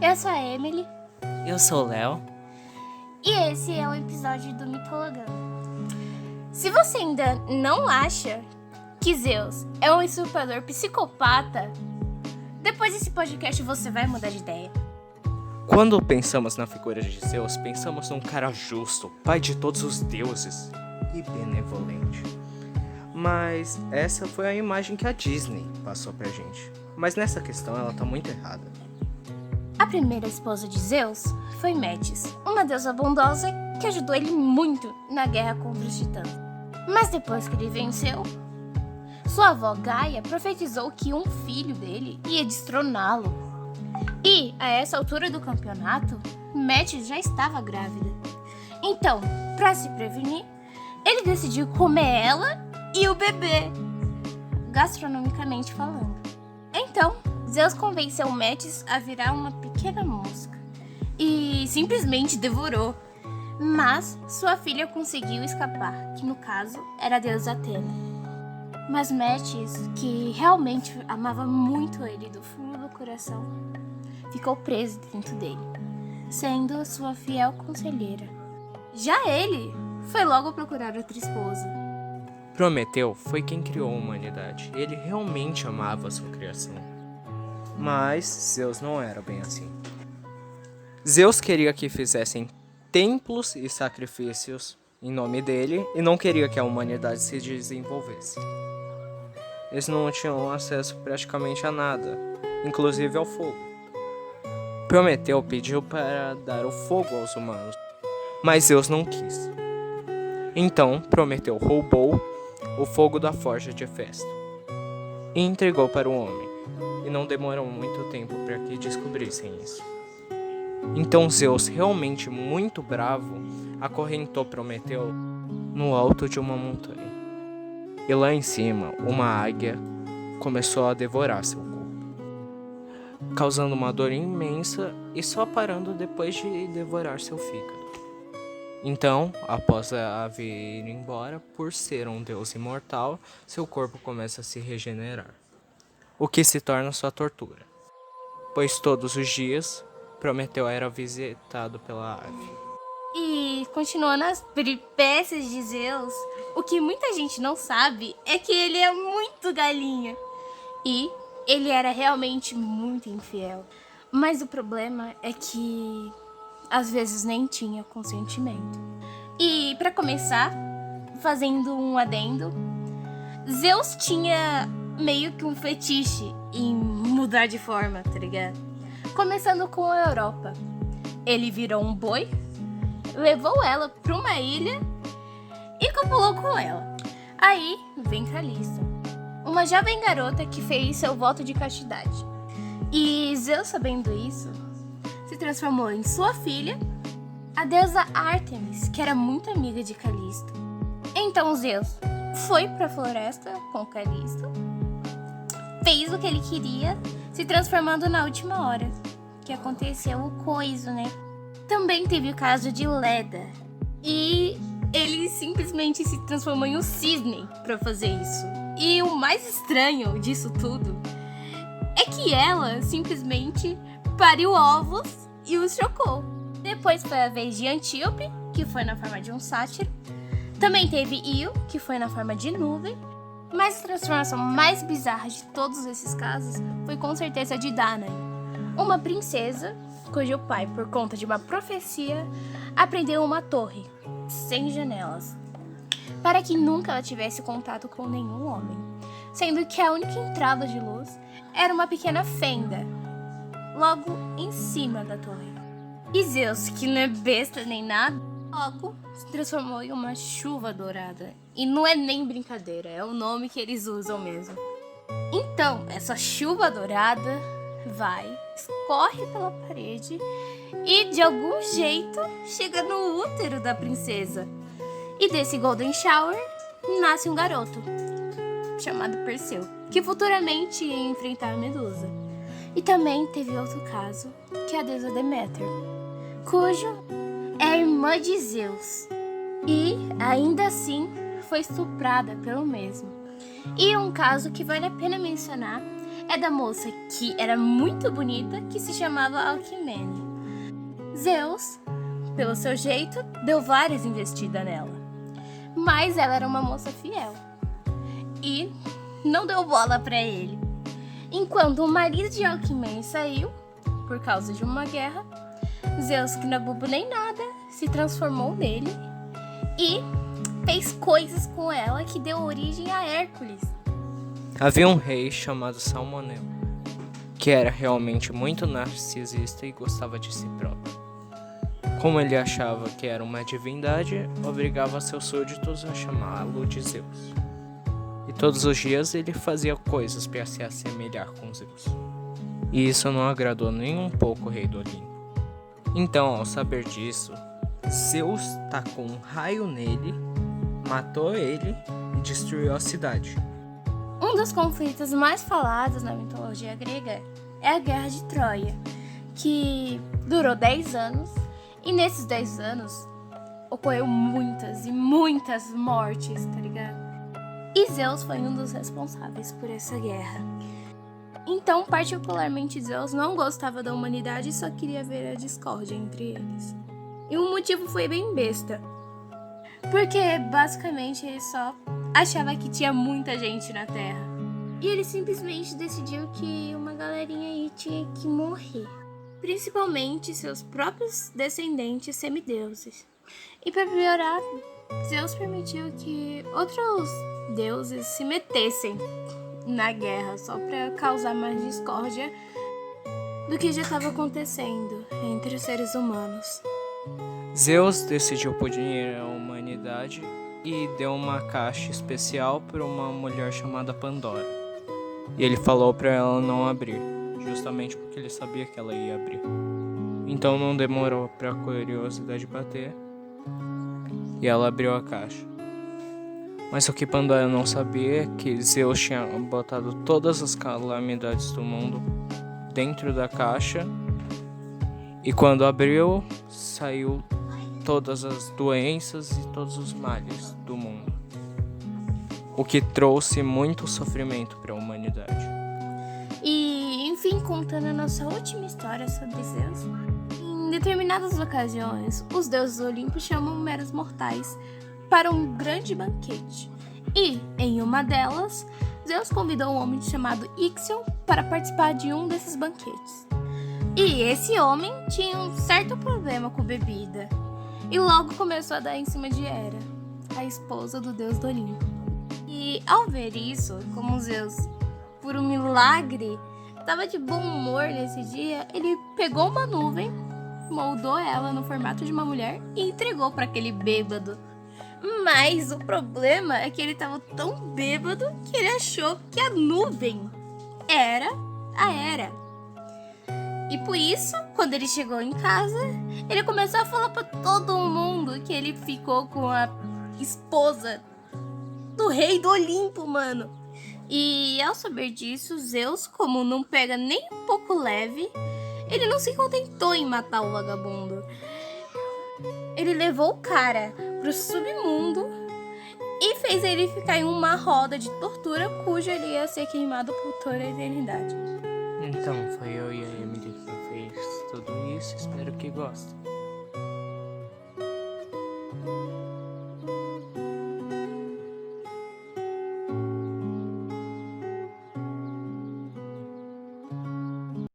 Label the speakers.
Speaker 1: Eu sou a Emily
Speaker 2: Eu sou o Léo.
Speaker 1: e esse é o episódio do Mitologando. Se você ainda não acha que Zeus é um usurpador psicopata, depois desse podcast você vai mudar de ideia.
Speaker 2: Quando pensamos na figura de Zeus, pensamos num cara justo, pai de todos os deuses e benevolente. Mas essa foi a imagem que a Disney passou pra gente. Mas nessa questão ela tá muito errada.
Speaker 1: A primeira esposa de Zeus foi Metis, uma deusa bondosa que ajudou ele muito na guerra contra os titãs. Mas depois que ele venceu, sua avó Gaia profetizou que um filho dele ia destroná-lo. E, a essa altura do campeonato, Metis já estava grávida. Então, para se prevenir, ele decidiu comer ela e o bebê, gastronomicamente falando. Então, Zeus convenceu Metis a virar uma pequena mosca e simplesmente devorou. Mas sua filha conseguiu escapar, que no caso era a deusa Atena. Mas Metis, que realmente amava muito ele do fundo do coração, ficou preso dentro dele, sendo sua fiel conselheira. Já ele foi logo procurar outra esposa.
Speaker 2: Prometeu foi quem criou a humanidade. Ele realmente amava a sua criação. Mas Zeus não era bem assim. Zeus queria que fizessem templos e sacrifícios em nome dele e não queria que a humanidade se desenvolvesse. Eles não tinham acesso praticamente a nada, inclusive ao fogo. Prometeu pediu para dar o fogo aos humanos, mas Zeus não quis. Então Prometeu roubou o fogo da forja de Hefesto e entregou para o homem, e não demorou muito tempo para que descobrissem isso. Então Zeus, realmente muito bravo, acorrentou Prometeu no alto de uma montanha. E lá em cima, uma águia começou a devorar seu corpo, causando uma dor imensa e só parando depois de devorar seu fígado. Então, após a ave ir embora, por ser um deus imortal, seu corpo começa a se regenerar, o que se torna sua tortura, pois todos os dias Prometeu era visitado pela ave.
Speaker 1: E continuando as peripécias de Zeus, o que muita gente não sabe é que ele é muito galinha. E ele era realmente muito infiel. Mas o problema é que às vezes nem tinha consentimento. E para começar, fazendo um adendo, Zeus tinha meio que um fetiche em mudar de forma, tá ligado? Começando com a Europa. Ele virou um boi, levou ela para uma ilha e copulou com ela. Aí vem Calisto, uma jovem garota que fez seu voto de castidade. E Zeus, sabendo isso, se transformou em sua filha, a deusa Ártemis, que era muito amiga de Calisto. Então Zeus foi para a floresta com Calisto, fez o que ele queria, se transformando na última hora, que aconteceu o coiso, né? Também teve o caso de Leda, e ele simplesmente se transformou em um cisne para fazer isso. E o mais estranho disso tudo é que ela simplesmente pariu ovos e os chocou. Depois foi a vez de Antíope, que foi na forma de um sátiro. Também teve Io, que foi na forma de nuvem. Mas a transformação mais bizarra de todos esses casos foi com certeza de Danae, uma princesa cujo pai, por conta de uma profecia, apreendeu uma torre sem janelas, para que nunca ela tivesse contato com nenhum homem, sendo que a única entrada de luz era uma pequena fenda, logo em cima da torre. E Zeus, que não é besta nem nada, logo se transformou em uma chuva dourada. E não é nem brincadeira, é o nome que eles usam mesmo. Então, essa chuva dourada vai, escorre pela parede e de algum jeito chega no útero da princesa. E desse Golden Shower nasce um garoto chamado Perseu, que futuramente ia enfrentar a Medusa. E também teve outro caso, que é a deusa Deméter, cujo é irmã de Zeus e ainda assim foi estuprada pelo mesmo. E um caso que vale a pena mencionar é da moça que era muito bonita, que se chamava Alcmene. Zeus, pelo seu jeito, deu várias investidas nela. Mas ela era uma moça fiel e não deu bola pra ele. Enquanto o marido de Alcmene saiu, por causa de uma guerra, Zeus, que não é bobo nem nada, se transformou nele e fez coisas com ela que deu origem a Hércules.
Speaker 2: Havia um rei chamado Salmoneu, que era realmente muito narcisista e gostava de si próprio. Como ele achava que era uma divindade, obrigava seus súditos a chamá-lo de Zeus. E todos os dias ele fazia coisas para se assemelhar com Zeus. E isso não agradou nem um pouco o rei do Olimpo. Então, ao saber disso, Zeus tacou um raio nele, matou ele e destruiu a cidade.
Speaker 1: Um dos conflitos mais falados na mitologia grega é a Guerra de Troia, que durou 10 anos, e nesses 10 anos ocorreu muitas e muitas mortes, tá ligado? E Zeus foi um dos responsáveis por essa guerra. Então, particularmente, Zeus não gostava da humanidade e só queria ver a discórdia entre eles. E o motivo foi bem besta, porque basicamente ele só achava que tinha muita gente na Terra. E ele simplesmente decidiu que uma galerinha aí tinha que morrer. Principalmente seus próprios descendentes semideuses. E para piorar, Zeus permitiu que outros deuses se metessem na guerra só para causar mais discórdia do que já estava acontecendo entre os seres humanos.
Speaker 2: Zeus decidiu punir a humanidade e deu uma caixa especial para uma mulher chamada Pandora. E ele falou para ela não abrir, justamente porque ele sabia que ela ia abrir. Então não demorou para a curiosidade bater e ela abriu a caixa. Mas o que Pandora não sabia é que Zeus tinha botado todas as calamidades do mundo dentro da caixa e quando abriu, saiu todas as doenças e todos os males do mundo, o que trouxe muito sofrimento para a humanidade.
Speaker 1: E, enfim, contando a nossa última história sobre Zeus, em determinadas ocasiões, os deuses do Olimpo chamam meros mortais para um grande banquete. E, em uma delas, Zeus convidou um homem chamado Ixion para participar de um desses banquetes. E esse homem tinha um certo problema com bebida. E logo começou a dar em cima de Hera, a esposa do deus do Olimpo. E ao ver isso, como Zeus, por um milagre, estava de bom humor nesse dia, ele pegou uma nuvem, moldou ela no formato de uma mulher e entregou para aquele bêbado. Mas o problema é que ele estava tão bêbado que ele achou que a nuvem era a Hera. E por isso, quando ele chegou em casa, ele começou a falar para todo mundo que ele ficou com a esposa do rei do Olimpo, mano. E ao saber disso, Zeus, como não pega nem um pouco leve, ele não se contentou em matar o vagabundo. Ele levou o cara pro submundo e fez ele ficar em uma roda de tortura cujo ele ia ser queimado por toda a eternidade.
Speaker 2: Então, foi eu e a Emily que fez tudo isso, espero que gostem.